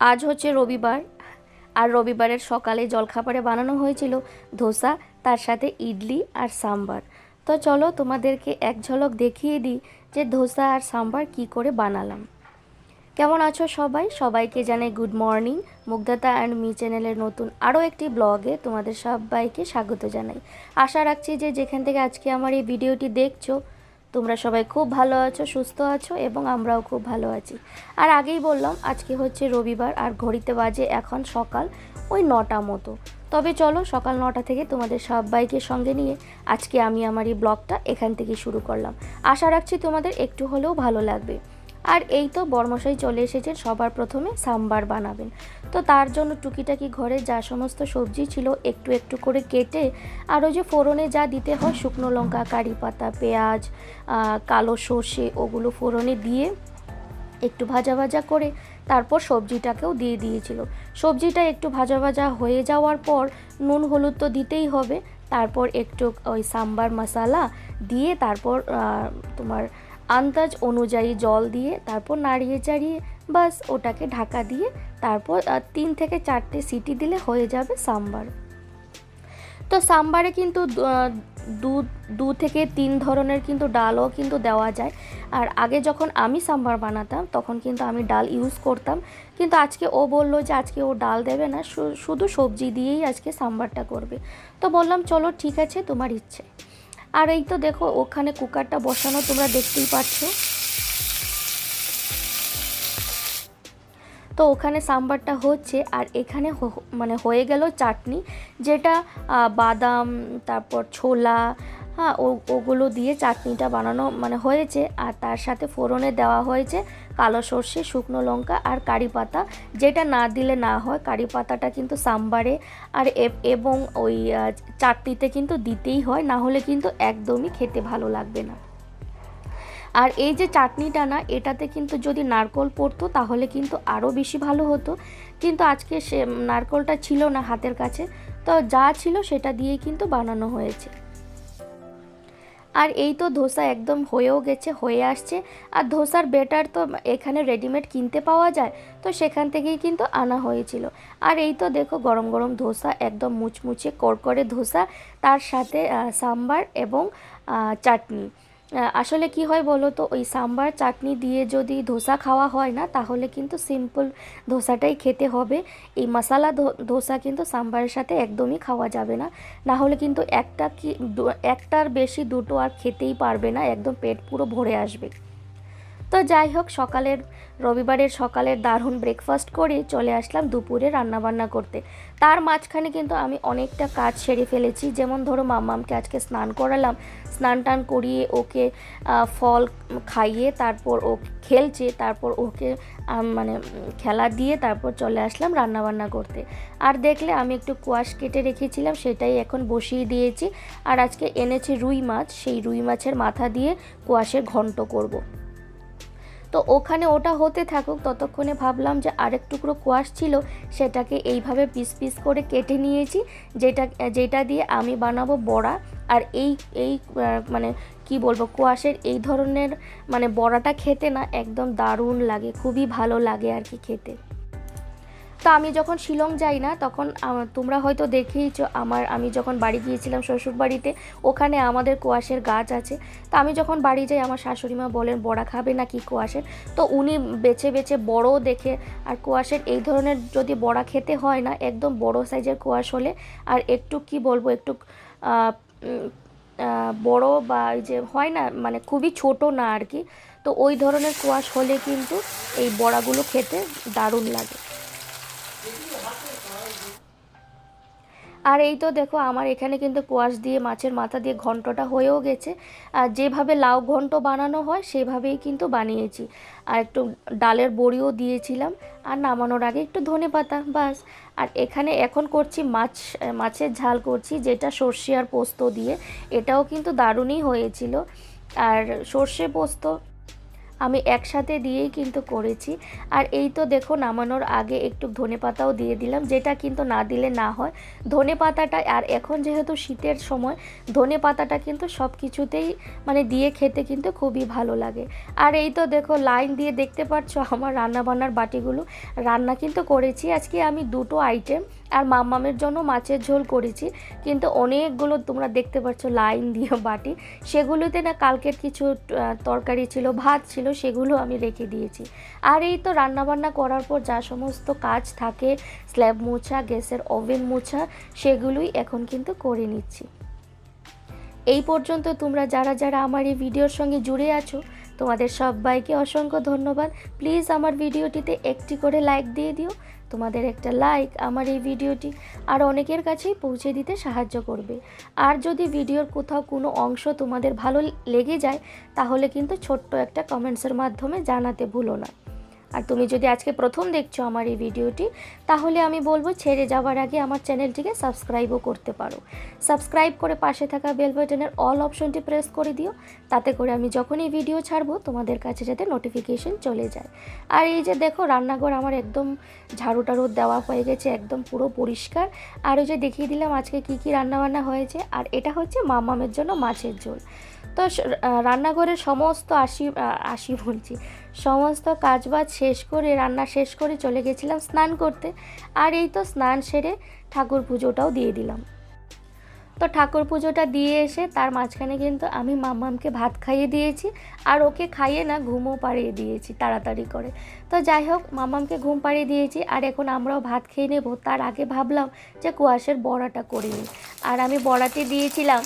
আজ হচ্ছে রবিবার, আর রবিবারের সকালে জলখাবারে বানানো হয়েছিল ধোসা, তার সাথে ইডলি আর সাম্বার। তো চলো তোমাদেরকে এক ঝলক দেখিয়ে দিই যে ধোসা আর সাম্বার কি করে বানালাম। কেমন আছো সবাই? সবাইকে জানাই গুড মর্নিং। মুগ্ধতা অ্যান্ড মি চ্যানেলের নতুন আরও একটি ব্লগে তোমাদের সবাইকে স্বাগত জানাই। আশা রাখছি যে যেখান থেকে আজকে আমার এই ভিডিওটি দেখছো তোমরা সবাই খুব ভালো আছো, সুস্থ আছো, এবং আমরাও খুব ভালো আছি। আর আগেই বললাম আজকে হচ্ছে রবিবার, আর ঘড়িতে বাজে এখন সকাল ওই 9টা মতো। তবে চলো সকাল 9টা থেকে তোমাদের সবাইকে সঙ্গে নিয়ে আজকে আমি আমার এই ব্লগটা এখান থেকে শুরু করলাম। আশা রাখছি তোমাদের একটু হলেও ভালো লাগবে। আর এই তো বর্মশাই চলে এসেছেন, সবার প্রথমে সাম্বার বানাবেন। তো তার জন্য টুকিটাকি ঘরে যা সমস্ত সবজি ছিল একটু একটু করে কেটে, আর ওই যে ফোড়নে যা দিতে হয় শুকনো লঙ্কা, কারি পাতা, পেঁয়াজ, কালো সর্ষে, ওগুলো ফোড়নে দিয়ে একটু ভাজা ভাজা করে তারপর সবজিটাকেও দিয়ে দিয়েছিল। সবজিটা একটু ভাজা ভাজা হয়ে যাওয়ার পর নুন হলুদ তো দিতেই হবে, তারপর একটু ওই সাম্বার মশলা দিয়ে তারপর তোমার আন্দাজ অনুযায়ী জল দিয়ে তারপর নাড়িয়ে চাড়িয়ে বাস ওটাকে ঢাকা দিয়ে তারপর 3 থেকে 4টে সিটি দিলে হয়ে যাবে সাম্বার। তো সাম্বারে কিন্তু দু থেকে 3 ধরনের কিন্তু ডালও কিন্তু দেওয়া যায়। আর আগে যখন আমি সাম্বার বানাতাম তখন কিন্তু আমি ডাল ইউজ করতাম, কিন্তু আজকে ও বললো যে আজকে ও ডাল দেবে না, শুধু সবজি দিয়েই আজকে সাম্বারটা করবে। তো বললাম চলো ঠিক আছে, তোমার ইচ্ছে। আর এই তো দেখো ওখানে কুকারটা বসানো তোমরা দেখতেই পাচ্ছ। তো ওখানে সাম্বারটা হচ্ছে, আর এখানে মানে হয়ে গেল চাটনি, যেটা বাদাম, তারপর ছোলা, হ্যাঁ ওগুলো দিয়ে চাটনিটা বানানো মানে হয়েছে। আর তার সাথে ফোড়নে দেওয়া হয়েছে কালো সর্ষে, শুকনো লঙ্কা আর কারি পাতা, যেটা না দিলে না হয়। কারি পাতাটা কিন্তু সাম্বারে আর এবং ওই চাটনিতে কিন্তু দিতেই হয়, না হলে কিন্তু একদমই খেতে ভালো লাগবে না। আর এই যে চাটনিটা না, এটাতে কিন্তু যদি নারকোল পড়তো তাহলে কিন্তু আরও বেশি ভালো হতো, কিন্তু আজকে সে নারকোলটা ছিল না হাতের কাছে, তো যা ছিল সেটা দিয়েই কিন্তু বানানো হয়েছে। আর এই তো ধোসা একদম হয়েও গেছে, হয়ে আসছে। আর ধোসার ব্যাটার তো এখানে রেডিমেড কিনতে পাওয়া যায়, তো সেখান থেকেই কিন্তু আনা হয়েছিল। আর এই তো দেখো গরম গরম ধোসা, একদম মুচমুচে করকরে ধোসা, তার সাথে সাম্বার এবং চাটনি। আসলে কি হয় বলো তো, ওই সাম্বার চাটনি দিয়ে যদি ধোসা খাওয়া হয় না, তাহলে কিন্তু সিম্পল ধোসাটাই খেতে হবে। এই মশলা ধোসা কিন্তু সাম্বারের সাথে একদমই খাওয়া যাবে না, না হলে কিন্তু একটার বেশি দুটো আর খেতেই পারবে না, একদম পেট পুরো ভরে আসবে। তো যাই হোক, রবিবারের সকালের দারুণ ব্রেকফাস্ট করে চলে আসলাম দুপুরে রান্নাবান্না করতে। তার মাঝখানে কিন্তু আমি অনেকটা কাজ সেরে ফেলেছি। যেমন ধরো মাম্মামকে আজকে স্নান করালাম, স্নান টান করিয়ে ওকে ফল খাইয়ে তারপর ও খেলছে, তারপর ওকে মানে খেলা দিয়ে তারপর চলে আসলাম রান্নাবান্না করতে। আর দেখলে আমি একটু কোয়াশ কেটে রেখেছিলাম, সেটাই এখন বসিয়ে দিয়েছি। আর আজকে এনেছে রুই মাছ, সেই রুই মাছের মাথা দিয়ে কোয়াশের ঘন্ট করব। তো ওখানে ওটা হতে থাকুক, ততক্ষণে ভাবলাম যে আরেক টুকরো কোয়াশ ছিল, সেটাকে এইভাবে পিস পিস করে কেটে নিয়েছি, যেটা দিয়ে আমি বানাবো বড়া। আর এই এই মানে কি বলবো, কোয়াশের এই ধরনের মানে বড়াটা খেতে না একদম দারুণ লাগে, খুবই ভালো লাগে আর কি খেতে। তো আমি যখন শিলং যাই না তখন তোমরা হয়তো দেখেইছো, আমি যখন বাড়ি গিয়েছিলাম শ্বশুর বাড়িতে, ওখানে আমাদের কোয়াশের গাছ আছে। তো আমি যখন বাড়ি যাই আমার শাশুড়ি মা বলেন বড়া খাবে না কি কোয়াশের, তো উনি বেছে বেছে বড় দেখে, আর কোয়াশের এই ধরনের যদি বড়া খেতে হয় না, একদম বড় সাইজের কোয়াশ হলে, আর একটু কি বলবো একটু বড় বা এই যে হয় না মানে খুবই ছোট না আর কি, তো ওই ধরনের কোয়াশ হলে কিন্তু এই বড়াগুলো খেতে দারুণ লাগে। আর এই তো দেখো আমার এখানে কিন্তু কোয়াশ দিয়ে মাছের মাথা দিয়ে ঘন্টটা হয়েও গেছে। আর যেভাবে লাউ ঘন্ট বানানো হয় সেভাবেই কিন্তু বানিয়েছি। আর একটু ডালের বড়িও দিয়েছিলাম, আর নামানোর আগে একটু ধনেপাতা, বাস। আর এখানে এখন করছি মাছের ঝাল করছি, যেটা সর্ষে আর পোস্ত দিয়ে, এটাও কিন্তু দারুণই হয়েছিল। আর সর্ষে পোস্ত আমি একসাথে দিয়েই কিন্তু করেছি। আর এই তো দেখো নামানোর আগে একটু ধনেপাতাও দিয়ে দিলাম, যেটা কিন্তু না দিলে না হয়। ধনেপাতাটা, আর এখন যেহেতু শীতের সময়, ধনেপাতাটা কিন্তু সব কিছুতেই মানে দিয়ে খেতে কিন্তু খুবই ভালো লাগে। আর এই তো দেখো লাইন দিয়ে দেখতে পাচ্ছ আমার রান্নাবান্নার বাটিগুলো। রান্না কিন্তু করেছি আজকে আমি দুটো আইটেম, আর মাম্মামের জন্য মাছের ঝোল করেছি, কিন্তু অনেকগুলো তোমরা দেখতে পাচ্ছ লাইন দিয়ে বাটি। সেগুলোতে না কালকের কিছু তরকারি ছিল, ভাত ছিল, সেগুলো আমি রেখে দিয়েছি। আর এই তো রান্নাবান্না করার পর যা সমস্ত কাজ থাকে, স্ল্যাব মোছা, গ্যাসের ওভেন মোছা, সেগুলোই এখন কিন্তু করে নিচ্ছি। এই পর্যন্ত তোমরা যারা যারা আমার এই ভিডিওর সঙ্গে জুড়ে আছো, তোমাদের সবাইকে অসংখ্য ধন্যবাদ। প্লিজ আমার ভিডিওটিতে একটি করে লাইক দিয়ে দিও। তোমাদের একটা লাইক আমার এই ভিডিওটি আর অনেকের কাছেই পৌঁছে দিতে সাহায্য করবে। আর যদি ভিডিওর কোথাও কোনো অংশ তোমাদের ভালো লেগে যায়, তাহলে কিন্তু ছোট্ট একটা কমেন্টসের মাধ্যমে জানাতে ভুলো না। আর তুমি যদি আজকে প্রথম দেখছো আমার এই ভিডিওটি, তাহলে আমি বলবো ছেড়ে যাওয়ার আগে আমার চ্যানেলটিকে সাবস্ক্রাইবও করতে পারো। সাবস্ক্রাইব করে পাশে থাকা বেল বাটনের অল অপশনটি প্রেস করে দিও, তাতে করে আমি যখনই ভিডিও ছাড়বো তোমাদের কাছে যাতে নোটিফিকেশন চলে যায়। আর এই যে দেখো রান্নাঘর আমার একদম ঝাড়ু টাড়ু দেওয়া হয়ে গেছে, একদম পুরো পরিষ্কার। আর ওই যে দেখিয়ে দিলাম আজকে কি কি রান্নাবান্না হয়েছে। আর এটা হচ্ছে মামামের জন্য মাছের ঝোল। তো রান্নাঘরের সমস্ত সমস্ত কাজবাজ শেষ করে, রান্না শেষ করে চলে গেছিলাম স্নান করতে। আর এই তো স্নান সেরে ঠাকুর পুজোটাও দিয়ে দিলাম। তো ঠাকুর পুজোটা দিয়ে এসে তার মাঝখানে কিন্তু আমি মাম্মামকে ভাত খাইয়ে দিয়েছি, আর ওকে খাইয়ে না ঘুমও পাড়িয়ে দিয়েছি তাড়াতাড়ি করে। তো যাই হোক, মাম্মামকে ঘুম পাড়িয়ে দিয়েছি, আর এখন আমরাও ভাত খেয়ে নেব। তার আগে ভাবলাম যে কুয়াশের বড়াটা করে নিই। আর আমি বড়াতে দিয়েছিলাম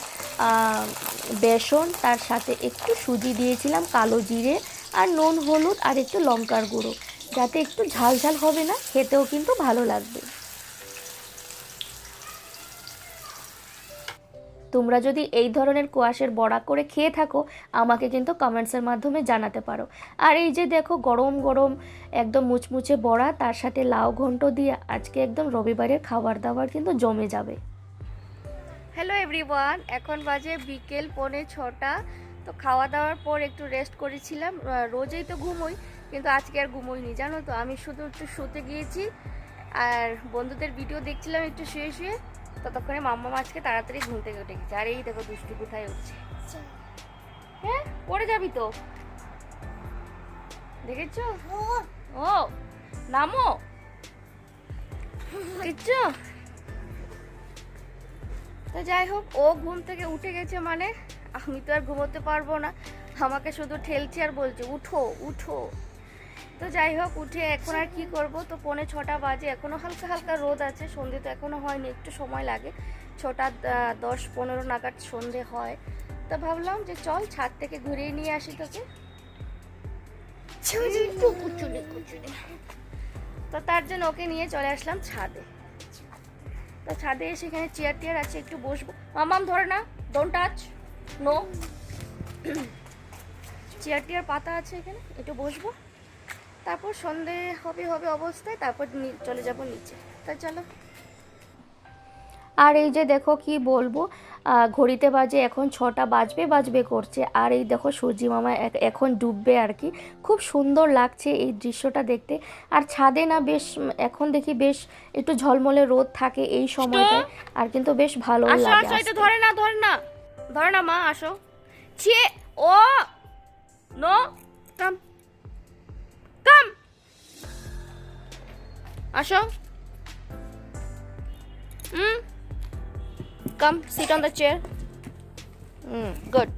বেসন, তার সাথে একটু সুজি দিয়েছিলাম, কালো জিরে আর নুন, হলুদ আর একটু লঙ্কার গুঁড়ো, যাতে একটু ঝাল ঝাল হবে না, খেতেও কিন্তু ভালো লাগবে। তোমরা যদি এই ধরনের কুয়াশের বড়া করে খেয়ে থাকো, আমাকে কিন্তু কমেন্টসের মাধ্যমে জানাতে পারো। আর এই যে দেখো গরম গরম একদম মুচমুচে বড়া, তার সাথে লাউ ঘন্ট দিয়ে আজকে একদম রবিবারের খাবার দাবার কিন্তু জমে যাবে। হ্যালো এভরিওয়ান, এখন বাজে বিকেল 5:45। তো খাওয়া দাওয়ার পর একটু রেস্ট করেছিলাম। রোজই তো ঘুমোই, কিন্তু আজকে আর ঘুমোইনি, জানো তো। আমি শুধু একটু শুতে গিয়েছি আর বন্ধুদের ভিডিও দেখছিলাম একটু শুয়ে শুয়ে। ততক্ষণে মাম্মা আজকে তাড়াতাড়ি ঘুম থেকে উঠে গেছে। আর এই দেখো দুষ্টু কোথায় উঠছে। হ্যাঁ, পড়ে যাবি তো, দেখেছো? ও নামো, দেখছো? তো যাই হোক, ও ঘুম থেকে উঠে গেছে মানে আমি তো আর ঘুমোতে পারবো না। আমাকে শুধু ঠেলছে আর বলছে উঠো উঠো। তো যাই হোক, উঠে এখন আর কি করব। তো 5:45 বাজে, এখনও হালকা হালকা রোদ আছে, সন্ধে তো এখনও হয়নি, একটু সময় লাগে। 6:10-15 নাগাদ সন্ধে হয়। তো ভাবলাম যে চল ছাদ থেকে ঘুরিয়ে নিয়ে আসি তোকে। তো তার জন্য ওকে নিয়ে চলে আসলাম ছাদে। তো ছাদে এসে এখানে চেয়ার টেয়ার আছে, একটু বসবো। মামাম ধরে না, ডোন্ট টাচ, নো। চেয়ার টেয়ার পাতা আছে এখানে, একটু বসবো। তারপর সন্ধে হবে অবস্থায়, তারপর চলে যাব নিচে। তাই চলো। আর এই যে দেখো কি বলবো, ঘড়িতে বাজে এখন 6টা বাজবে করছে। আর এই দেখো সূর্যি মামা এখন ডুববে আর কি। খুব সুন্দর লাগছে এই দৃশ্যটা দেখতে। আর ছাদে না বেশ এখন দেখি বেশ একটু ঝলমলে রোদ থাকে এই সময়টায়, আর কিন্তু বেশ ভালো লাগে। আসো, ধরে না মা, আসো। ছে ও নো, কাম কাম, আসো। Come, sit on the chair. Good.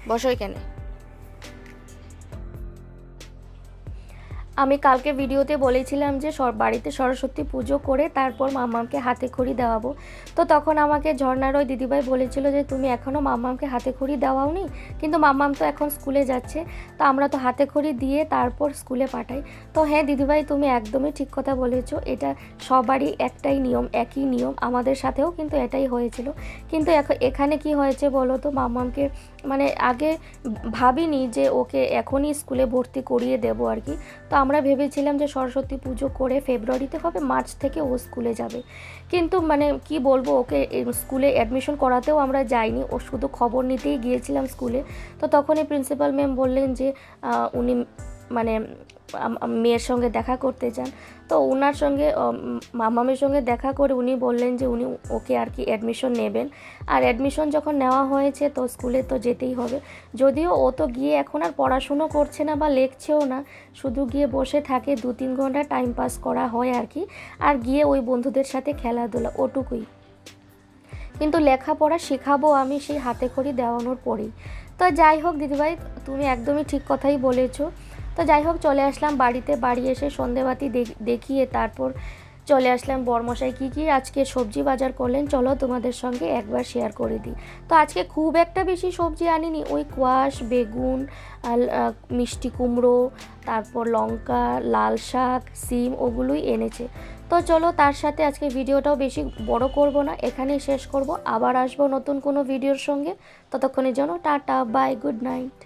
বসো এখানে। আমি কালকে ভিডিওতে বলেছিলাম যে বাড়িতে সরস্বতী পুজো করে তারপর মাম্মামকে হাতে খড়ি দেওয়াবো। তো তখন আমাকে ঝর্ণার ওই দিদিভাই বলেছিল যে তুমি এখনও মাম্মামকে হাতে খড়ি দেওয়াওনি, কিন্তু মাম্মাম তো এখন স্কুলে যাচ্ছে, তো আমরা তো হাতে খড়ি দিয়ে তারপর স্কুলে পাঠাই। তো হ্যাঁ দিদিভাই, তুমি একদমই ঠিক কথা বলেছো, এটা সবারই একটাই নিয়ম, একই নিয়ম। আমাদের সাথেও কিন্তু এটাই হয়েছিল। কিন্তু এখানে কি হয়েছে বলো তো, মাম্মামকে মানে আগে ভাবিনি যে ওকে এখনই স্কুলে ভর্তি করিয়ে দেবো আর কি। তো আমরা ভেবেছিলাম যে সরস্বতী পুজো করে ফেব্রুয়ারিতে হবে, মার্চ থেকে ও স্কুলে যাবে। কিন্তু মানে কি বলবো, ওকে স্কুলে অ্যাডমিশন করাতেও আমরা যাইনি, ও শুধু খবর নিতেই গিয়েছিলাম স্কুলে। তো তখনই প্রিন্সিপাল ম্যাম বললেন যে উনি মানে মেয়ের সঙ্গে দেখা করতে চান। তো ওনার সঙ্গে মামামের সঙ্গে দেখা করে উনি বললেন যে উনি ওকে আর কি অ্যাডমিশন নেবেন। আর অ্যাডমিশন যখন নেওয়া হয়েছে তো স্কুলে তো যেতেই হবে। যদিও ও তো গিয়ে এখন আর পড়াশুনো করছে না বা লেখছেও না, শুধু গিয়ে বসে থাকে, 2-3 ঘন্টা টাইম পাস করা হয় আর কি, আর গিয়ে ওই বন্ধুদের সাথে খেলাধুলা, ওটুকুই। কিন্তু লেখাপড়া শেখাবো আমি সেই হাতে খড়ি দেওয়ানোর পরেই। তো যাই হোক দিদিভাই, তুমি একদমই ঠিক কথাই বলেছো। তো যাই হোক, চলে আসলাম বাড়িতে। বাড়ি এসে সন্ধেবাতি দেখিয়ে তারপর চলে আসলাম বরমশাই কী আজকে সবজি বাজার করলেন, চলো তোমাদের সঙ্গে একবার শেয়ার করে দিই। তো আজকে খুব একটা বেশি সবজি আনিনি, ওই কোয়াশ, বেগুন, মিষ্টি কুমড়ো, তারপর লঙ্কা, লাল শাক, সিম, ওগুলোই এনেছে। তো চলো, তার সাথে আজকে ভিডিওটাও বেশি বড় করব না, এখানেই শেষ করব। আবার আসবো নতুন কোনো ভিডিওর সঙ্গে। ততক্ষণের জন্য টাটা, বাই, গুড নাইট।